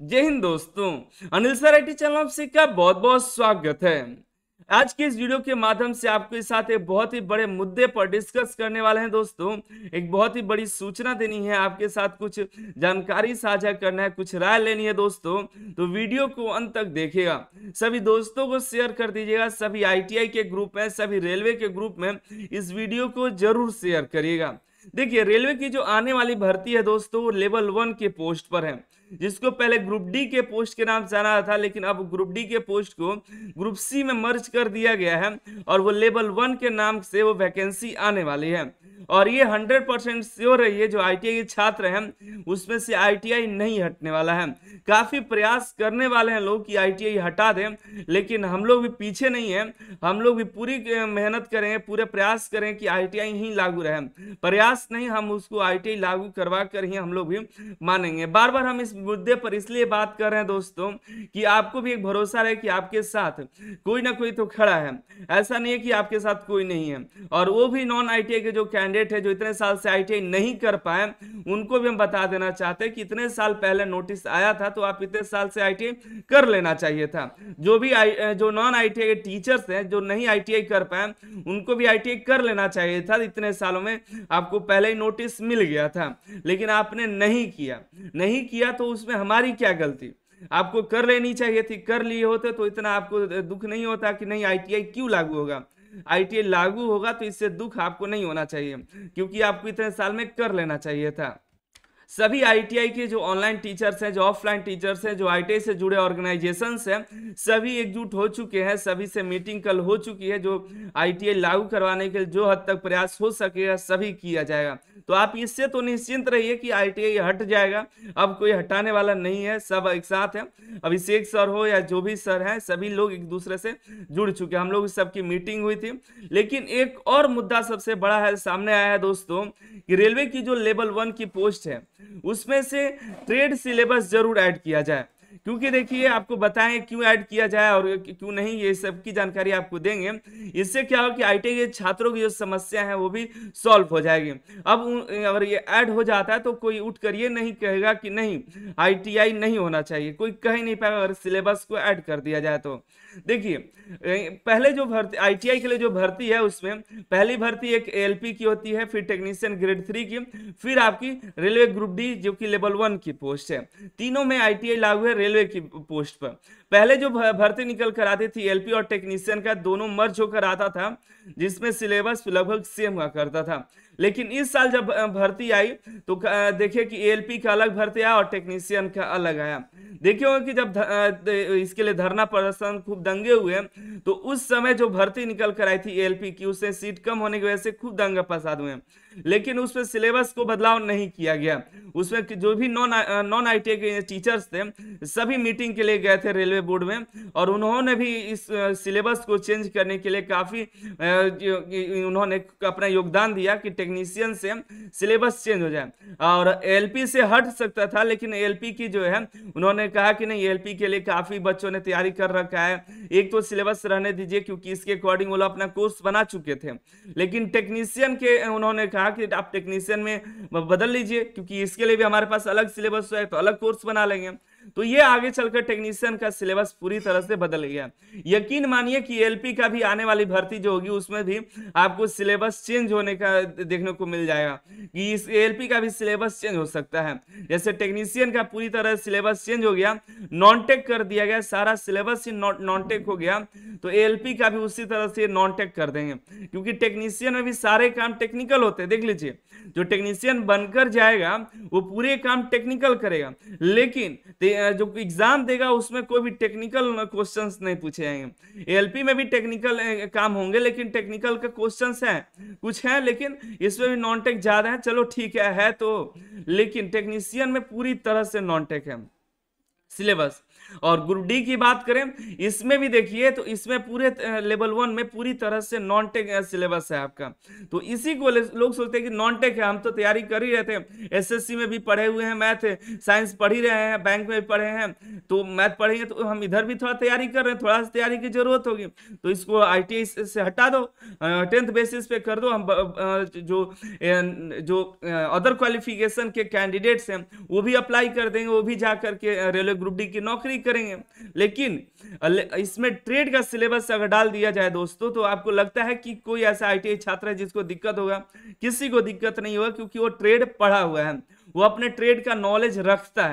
जय हिंद दोस्तों। Anil sir IT channel में आपका बहुत बहुत स्वागत है। आज के इस वीडियो के माध्यम से आपके साथ एक बहुत ही बड़े मुद्दे पर डिस्कस करने वाले हैं दोस्तों। एक बहुत ही बड़ी सूचना देनी है, आपके साथ कुछ जानकारी साझा करना है, कुछ राय लेनी है दोस्तों। तो वीडियो को अंत तक देखिएगा, सभी दोस्तों को शेयर कर दीजिएगा। सभी आईटीआई के ग्रुप में, सभी रेलवे के ग्रुप में इस वीडियो को जरूर शेयर करिएगा। देखिए, रेलवे की जो आने वाली भर्ती है दोस्तों, वो लेवल 1 के पोस्ट पर है, जिसको पहले ग्रुप डी के पोस्ट के नाम से जाना था, लेकिन अब ग्रुप डी के पोस्ट को ग्रुप सी में मर्ज कर दिया गया है और वो लेवल 1 के नाम से वो वैकेंसी आने वाली है। और ये 100% श्योर है, ये जो आईटीआई के छात्र हैं उसमें से आईटीआई नहीं हटने वाला है। काफी प्रयास करने वाले हैं लोग कि आईटीआई हटा दें, लेकिन हम लोग भी पीछे नहीं है। हम लोग भी पूरी मेहनत करेंगे, पूरे प्रयास करें कि आईटीआई ही लागू रहे। प्रयास नहीं, हम उसको आईटीआई लागू करवा कर ही हम लोग भी मानेंगे। बार बार हम इस मुद्दे पर इसलिए बात कर रहे हैं दोस्तों कि आपको भी एक भरोसा रहे कि आपके साथ कोई ना कोई तो खड़ा है। ऐसा नहीं है कि आपके साथ कोई नहीं है। और वो भी नॉन आईटीआई के जो कैंडिडेट है, जो इतने साल से आईटीआई नहीं कर पाए, उनको भी हम बता देना चाहते हैं कि इतने साल पहले नोटिस आया था तो आप इतने साल से आईटीआई कर लेना चाहिए था। जो भी जो नॉन आईटीआई के टीचर्स हैं, जो नहीं आईटीआई कर पाए, उनको भी आईटीआई कर लेना चाहिए था। इतने सालों में आपको पहले ही नोटिस मिल गया था, लेकिन आपने नहीं किया तो उसमें हमारी क्या गलती। आपको कर लेनी चाहिए थी, कर लिए होते तो इतना आपको दुख नहीं होता कि नहीं आईटीआई क्यों लागू होगा। आईटीआई लागू होगा तो इससे दुख आपको नहीं होना चाहिए, क्योंकि आपको इतने साल में कर लेना चाहिए था। सभी आईटीआई के जो ऑनलाइन टीचर्स हैं, जो ऑफलाइन टीचर्स हैं, जो आईटीआई से जुड़े ऑर्गेनाइजेशंस हैं, सभी एकजुट हो चुके हैं। सभी से मीटिंग कल हो चुकी है। जो आईटीआई लागू करवाने के लिए जो हद तक प्रयास हो सकेगा सभी किया जाएगा। तो आप इससे तो निश्चिंत रहिए कि आईटीआई हट जाएगा। अब कोई हटाने वाला नहीं है, सब एक साथ है। अभिषेक सर हो या जो भी सर हैं, सभी लोग एक दूसरे से जुड़ चुके हैं। हम लोग सबकी मीटिंग हुई थी। लेकिन एक और मुद्दा सबसे बड़ा है, सामने आया है दोस्तों, कि रेलवे की जो लेवल 1 की पोस्ट है उसमें से ट्रेड सिलेबस जरूर ऐड किया जाए। क्योंकि देखिए, आपको बताएं क्यों ऐड किया जाए और क्यों नहीं, ये सब की जानकारी आपको देंगे। इससे क्या हो कि आईटीआई के छात्रों की जो समस्या है वो भी सॉल्व हो जाएगी। अब अगर ये ऐड हो जाता है तो कोई उठ कर ये नहीं कहेगा कि नहीं आईटीआई नहीं होना चाहिए। कोई कह ही नहीं पाएगा अगर सिलेबस को ऐड कर दिया जाए तो। देखिए, पहले जो भर्ती आईटीआई के लिए जो भर्ती है, उसमें पहली भर्ती एक एएलपी की होती है, फिर टेक्नीशियन ग्रेड 3 की, फिर आपकी रेलवे ग्रुप डी जो कि लेवल 1 की पोस्ट है। तीनों में आईटीआई लागू है रेलवे की पोस्ट पर। पहले जो भर्ती निकल कर आती थी एलपी और टेक्नीशियन का, दोनों मर्ज होकर आता था, जिसमें सिलेबस लगभग सेम हुआ करता था। लेकिन इस साल जब भर्ती आई तो देखिए कि एएलपी का अलग भर्ती आया और टेक्नीशियन का अलग आया। देखिए होगा कि जब इसके लिए धरना प्रदर्शन खूब दंगे हुए, तो उस समय जो भर्ती निकल कर आई थी एएलपी की, उससे सीट कम होने की वजह से खूब दंगा फसाद हुए। लेकिन उसमें सिलेबस को बदलाव नहीं किया गया। उसमें जो भी नॉन आईटीआई के टीचर्स थे, सभी मीटिंग के लिए गए थे रेलवे बोर्ड में, और उन्होंने भी इस सिलेबस को चेंज करने के लिए काफी उन्होंने अपना योगदान दिया कि टेक्नीशियन से सिलेबस चेंज हो जाए। और एएलपी से हट सकता था, लेकिन एएलपी की जो है, उन्होंने कहा कि नहीं, एएलपी के लिए काफी बच्चों ने तैयारी कर रखा है, एक तो सिलेबस रहने दीजिए, क्योंकि इसके अकॉर्डिंग वो लोग अपना कोर्स बना चुके थे। लेकिन टेक्नीशियन के उन्होंने कहा कि आप टेक्नीशियन में बदल लीजिए, क्योंकि इसके लिए भी हमारे पास अलग सिलेबस है, तो अलग कोर्स बना लेंगे। तो ये आगे चलकर टेक्नीशियन का सिलेबस पूरी तरह से बदल गया। यकीन मानिए कि एलपी का भी आने वाली भर्ती जो होगी, उसमें भी आपको सिलेबस चेंज होने का देखने को मिल जाएगा कि इस एलपी का भी सिलेबस चेंज हो सकता है। जैसे टेक्नीशियन का पूरी तरह सिलेबस चेंज हो गया, नॉन टेक कर दिया गया, सारा सिलेबस ही नॉन टेक हो गया, तो एलपी का भी उसी तरह से नॉन टेक कर देंगे, क्योंकि टेक्नीशियन में भी सारे काम टेक्निकल होते हैं। देख लीजिए, जो टेक्नीशियन बनकर जाएगा वो पूरे काम टेक्निकल करेगा, लेकिन जो एग्जाम देगा उसमें कोई भी टेक्निकल क्वेश्चंस नहीं पूछे जाएंगे। एएलपी में भी टेक्निकल काम होंगे, लेकिन टेक्निकल का क्वेश्चंस हैं, कुछ हैं, लेकिन इसमें भी नॉन टेक ज्यादा है। चलो ठीक है तो, लेकिन टेक्नीशियन में पूरी तरह से नॉन टेक है सिलेबस। और ग्रुप डी की बात करें, इसमें भी देखिए तो इसमें पूरे लेवल 1 में पूरी तरह से नॉन टेक सिलेबस है आपका। तो इसी को लोग सोचते हैं कि नॉन टेक है, हम तो तैयारी कर ही रहे थे, एसएससी में भी पढ़े हुए हैं, मैथ साइंस पढ़ ही रहे हैं, बैंक में भी पढ़े हैं, तो मैथ पढ़ेंगे तो हम इधर भी थोड़ा तैयारी कर रहे हैं, थोड़ा सा तैयारी की जरूरत होगी, तो इसको आईटीआई से हटा दो, 10th बेसिस पे कर दो। हम जो अदर क्वालिफिकेशन के कैंडिडेट्स हैं वो भी अप्लाई कर देंगे, वो भी जा करके रेलवे ग्रुप डी की नौकरी करेंगे। लेकिन इसमें ट्रेड का सिलेबस अगर डाल दिया जाए दोस्तों, तो आपको लगता है कि कोई ऐसा ITI छात्र है जिसको दिक्कत होगा? किसी को दिक्कत नहीं होगा, क्योंकि वो ट्रेड पढ़ा हुआ है, वो अपने ट्रेड का नॉलेज रखता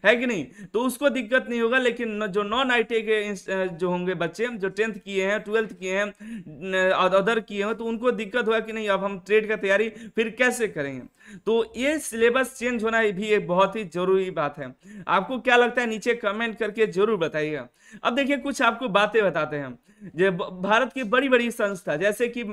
है कि नहीं, तो उसको दिक्कत नहीं होगा। लेकिन जो नॉन ITI के जो होंगे बच्चे, जो 10th किए हैं, 12th किए हैं, अदर किए हैं, तो उनको दिक्कत होगा कि नहीं अब हम ट्रेड का तैयारी फिर कैसे करेंगे। तो ये सिलेबस चेंज होना भी एक बहुत ही जरूरी बात है। आपको क्या लगता है नीचे कमेंट करके जरूर बताइएगा। अब देखिए कुछ आपको बातें बताते हैं। जो भारत की बड़ी बड़ी संस्था जैसे कि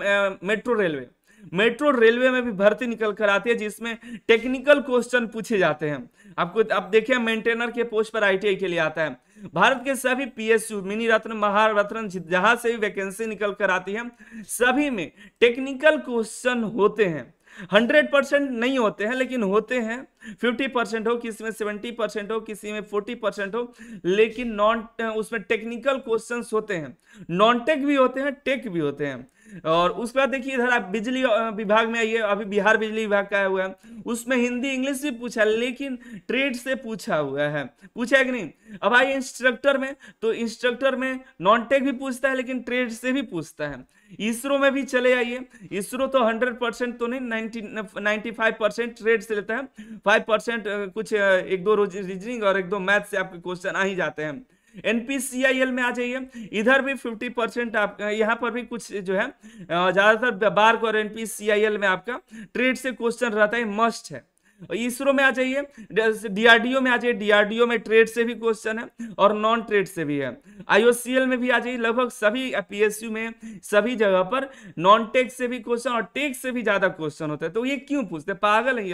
मेट्रो रेलवे में भी भर्ती निकल कर आती है, जिसमें टेक्निकल क्वेश्चन पूछे जाते हैं। आपको आप देखिए मेंटेनर के पोस्ट पर ITI के लिए आता है। भारत के सभी PSU, मिनी रत्न, महारत्न, जहां से भी वैकेंसी निकल कर आती है, सभी में टेक्निकल क्वेश्चन होते हैं। 100% नहीं होते हैं, लेकिन होते हैं। 50% हो, किसी में 70% हो, किसी में 40% हो, लेकिन उसमें टेक्निकल क्वेश्चंस होते हैं। नॉन टेक भी होते हैं, टेक भी होते हैं। और उसके बाद देखिए इधर आप बिजली विभाग में आइए, अभी बिहार बिजली विभाग का हुआ है, उसमें हिंदी इंग्लिश भी पूछा, लेकिन ट्रेड से पूछा हुआ है, पूछा है कि नहीं। अब आइए इंस्ट्रक्टर में, तो इंस्ट्रक्टर में नॉन टेक भी पूछता है, लेकिन ट्रेड से भी पूछता है। इसरो में भी चले आइए, इसरो तो 100% तो नहीं, 95% ट्रेड से लेता है, 5% कुछ एक दो रीजनिंग और एक दो मैथ से आपके क्वेश्चन आ ही जाते हैं। NPCIL में आ जाइए, इधर भी 50% आप, यहाँ पर भी कुछ जो है ज्यादातर बार्क और NPCIL में आपका ट्रेड से क्वेश्चन रहता है, मस्ट है। इसरो में आ जाइए, DRDO में आ जाइए, DRDO में ट्रेड से भी क्वेश्चन है और नॉन ट्रेड से भी है। IOCL में भी आ जाइए, लगभग सभी PSU में सभी जगह पर नॉन टेक से भी क्वेश्चन और टेक से भी ज्यादा क्वेश्चन होता है। तो ये क्यों पूछते हैं? पागल है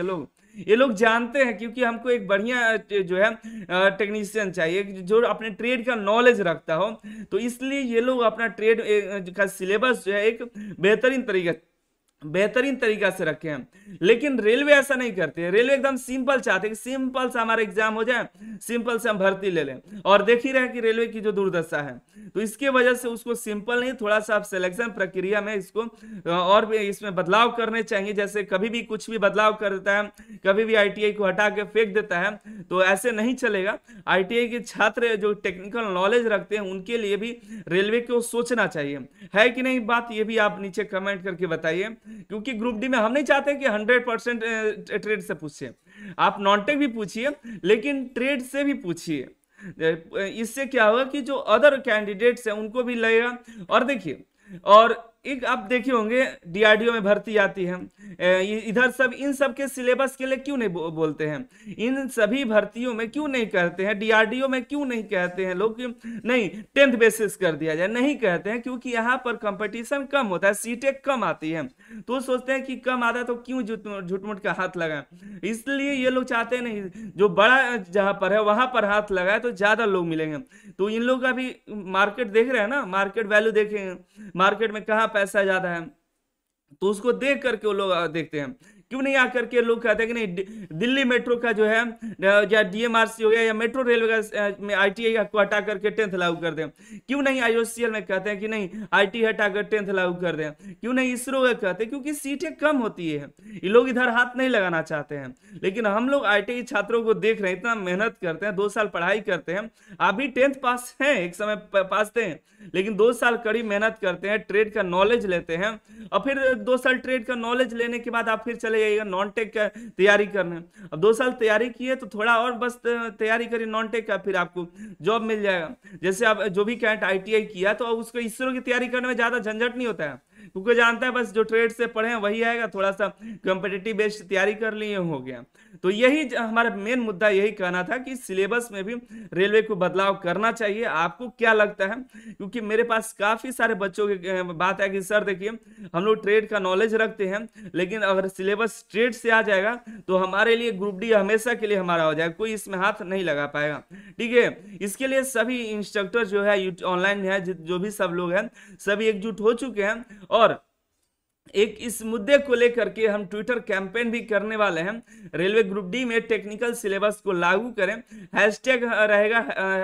ये लोग जानते हैं, क्योंकि हमको एक बढ़िया जो है टेक्नीशियन चाहिए जो अपने ट्रेड का नॉलेज रखता हो, तो इसलिए ये लोग अपना ट्रेड का सिलेबस जो है एक बेहतरीन तरीका से रखे हैं। लेकिन रेलवे ऐसा नहीं करते, रेलवे एकदम सिंपल चाहते हैं कि सिंपल से हमारा एग्जाम हो जाए, सिंपल से हम भर्ती ले लें। और देख ही रहे कि रेलवे की जो दुर्दशा है, तो इसके वजह से उसको सिंपल नहीं, थोड़ा सा आप सिलेक्शन प्रक्रिया में इसको और भी इसमें बदलाव करने चाहिए। जैसे कभी भी कुछ भी बदलाव कर देता है, कभी भी ITI को हटा के फेंक देता है, तो ऐसे नहीं चलेगा। ITI के छात्र जो टेक्निकल नॉलेज रखते हैं, उनके लिए भी रेलवे को सोचना चाहिए, है कि नहीं बात? ये भी आप नीचे कमेंट करके बताइए, क्योंकि ग्रुप डी में हम नहीं चाहते कि 100% ट्रेड से पूछिए, आप नॉन टेक भी पूछिए, लेकिन ट्रेड से भी पूछिए। इससे क्या होगा कि जो अदर कैंडिडेट्स हैं उनको भी लगेगा। और देखिए, और एक आप देखे होंगे DRDO में भर्ती आती है, इधर सब इन सब के सिलेबस के लिए क्यों नहीं बोलते हैं? इन सभी भर्तियों में क्यों नहीं कहते हैं? DRDO में क्यों नहीं कहते हैं लोग नहीं 10th बेसिस कर दिया जाए? नहीं कहते हैं, क्योंकि यहाँ पर कंपटीशन कम होता है, सीटें कम आती हैं, तो सोचते हैं कि कम आता है तो क्यों झूठ-मूठ का हाथ लगाएं। इसलिए ये लोग चाहते नहीं, जो बड़ा जहां पर है वहां पर हाथ लगाए तो ज्यादा लोग मिलेंगे। तो इन लोग का भी मार्केट देख रहे हैं ना, मार्केट वैल्यू देखें, मार्केट में कहाँ पैसा ज्यादा है, तो उसको देख करके वो लोग देखते हैं। क्यों नहीं आकर के लोग कहते हैं कि नहीं दिल्ली मेट्रो का जो है या DMRC हो गया या मेट्रो रेलवे का में ITI को हटा करके 10th लागू कर दें? क्यों नहीं IOCL में कहते हैं कि नहीं ITI हटाकर 10th लागू कर दें? क्यों नहीं इसरो में कहते हैं? क्योंकि सीटें कम होती है, ये लोग इधर हाथ नहीं लगाना चाहते हैं। लेकिन हम लोग ITI छात्रों को देख रहे हैं, इतना मेहनत करते हैं, 2 साल पढ़ाई करते हैं, अभी 10th पास हैं, एक समय पास थे, लेकिन 2 साल कड़ी मेहनत करते हैं, ट्रेड का नॉलेज लेते हैं, और फिर 2 साल ट्रेड का नॉलेज लेने के बाद आप फिर चले जाइएगा नॉन टेक का तैयारी करने। अब 2 साल तैयारी किए तो थोड़ा और बस तैयारी करिए नॉन टेक का, फिर आपको जॉब मिल जाएगा। जैसे आप जो भी कैंट ITI किया तो उसको इसरो की तैयारी करने में ज्यादा झंझट नहीं होता है, क्योंकि जानता है बस जो ट्रेड से पढ़े हैं वही आएगा, थोड़ा सा कॉम्पिटिटिव बेस्ड तैयारी कर लिए हो गया। तो यही हमारा मेन मुद्दा यही कहना था कि सिलेबस में भी रेलवे को बदलाव करना चाहिए। आपको क्या लगता है? क्योंकि मेरे पास काफी सारे बच्चों की बात है कि सर देखिए हम लोग ट्रेड का नॉलेज रखते हैं, लेकिन अगर सिलेबस ट्रेड से आ जाएगा तो हमारे लिए ग्रुप डी हमेशा के लिए हमारा हो जाएगा, कोई इसमें हाथ नहीं लगा पाएगा। ठीक है, इसके लिए सभी इंस्ट्रक्टर जो है ऑनलाइन है, जो भी सब लोग हैं, सभी एकजुट हो चुके हैं, और एक इस मुद्दे को लेकर के हम ट्विटर कैंपेन भी करने वाले हैं। रेलवे ग्रुप डी में टेक्निकल सिलेबस को लागू करें, हैशटैग रहेगा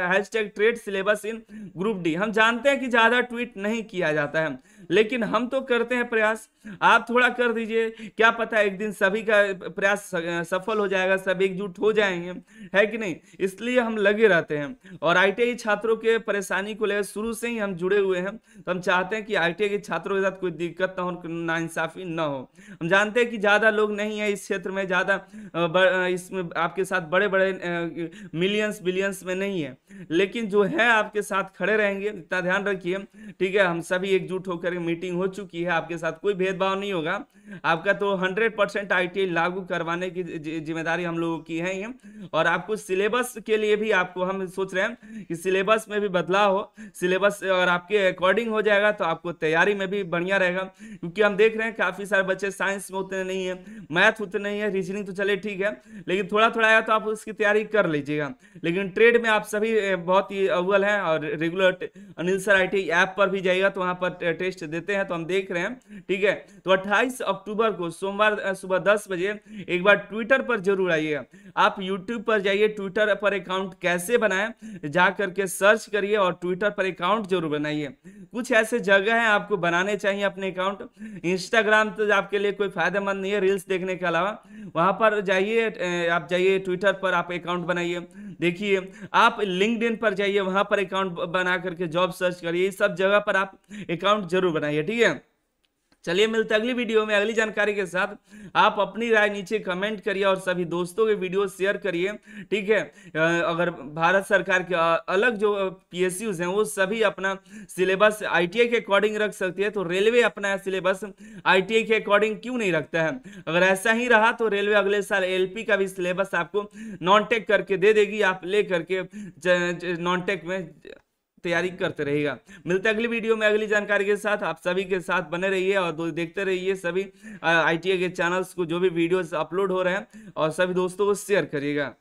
hashtag trade syllabus in group D. हम जानते हैं कि ज्यादा ट्वीट नहीं किया जाता है, लेकिन हम तो करते हैं प्रयास, आप थोड़ा कर दीजिए, क्या पता एक दिन सभी का प्रयास सफल हो जाएगा, सब एकजुट हो जाएंगे, है कि नहीं। इसलिए हम लगे रहते हैं और आईटीआई छात्रों के परेशानी को लेकर शुरू से ही हम जुड़े हुए हैं। तो हम चाहते हैं कि आईटीआई के छात्रों के साथ कोई दिक्कत ना हो, नाइंसाफी ना हो। हम जानते हैं कि ज्यादा लोग नहीं है इस क्षेत्र में, ज्यादा इसमें आपके साथ बड़े बड़े मिलियंस बिलियंस में नहीं है, लेकिन जो है आपके साथ खड़े रहेंगे, इतना ध्यान रखिए, ठीक है। हम सभी एकजुट होकर मीटिंग हो चुकी है, आपके साथ कोई भेदभाव नहीं होगा। आपका तो 100% आईटीआई लागू करवाने की जिम्मेदारी हम लोगों की है ही। और आपको सिलेबस के लिए भी आपको हम सोच रहे हैं कि सिलेबस में भी बदलाव हो, सिलेबस अगर आपके अकॉर्डिंग हो जाएगा तो आपको तैयारी में भी बढ़िया रहेगा। क्योंकि हम देख रहे हैं काफी सारे बच्चे साइंस में उतने नहीं है, मैथ उतने नहीं है, रीजनिंग तो चले ठीक है, लेकिन थोड़ा थोड़ा आया तो आप उसकी तैयारी कर लीजिएगा। लेकिन ट्रेड में आप सभी बहुत ही अव्वल हैं, और regular Anil sir ITI app पर भी जाइएगा तो वहां पर टेस्ट देते हैं, तो हम देख रहे हैं, ठीक है। तो 28 अक्टूबर को सोमवार सुबह 10 बजे एक बार ट्विटर पर जरूर आइएगा। आप यूट्यूब पर जाइए, ट्विटर पर अकाउंट कैसे बनाएं जा करके सर्च करिए और ट्विटर पर अकाउंट जरूर बनाइए। कुछ ऐसे जगह हैं आपको बनाने चाहिए अपने अकाउंट। इंस्टाग्राम तो आपके लिए कोई फायदेमंद नहीं है रील्स देखने के अलावा, वहां पर जाइए, आप जाइए ट्विटर पर आप अकाउंट बनाइए। देखिए आप लिंक्डइन पर जाइए, वहां पर अकाउंट बना करके जॉब सर्च करिए, इस सब जगह पर आप अकाउंट जरूर बनाइए, ठीक है। चलिए मिलते अगली वीडियो में अगली जानकारी के साथ। आप अपनी राय नीचे कमेंट करिए और सभी दोस्तों के वीडियो शेयर करिए, ठीक है। अगर भारत सरकार के अलग जो पीएसयूज हैं वो सभी अपना सिलेबस आईटीआई के अकॉर्डिंग रख सकती है, तो रेलवे अपना सिलेबस आईटीआई के अकॉर्डिंग क्यों नहीं रखता है। अगर ऐसा ही रहा तो रेलवे अगले साल एलपी का भी सिलेबस आपको नॉन टेक करके दे देगी, आप ले करके नॉन टेक में तैयारी करते रहेगा। मिलते अगली वीडियो में अगली जानकारी के साथ। आप सभी के साथ बने रहिए और देखते रहिए सभी आईटीआई के चैनल्स को, जो भी वीडियोस अपलोड हो रहे हैं, और सभी दोस्तों को शेयर करिएगा।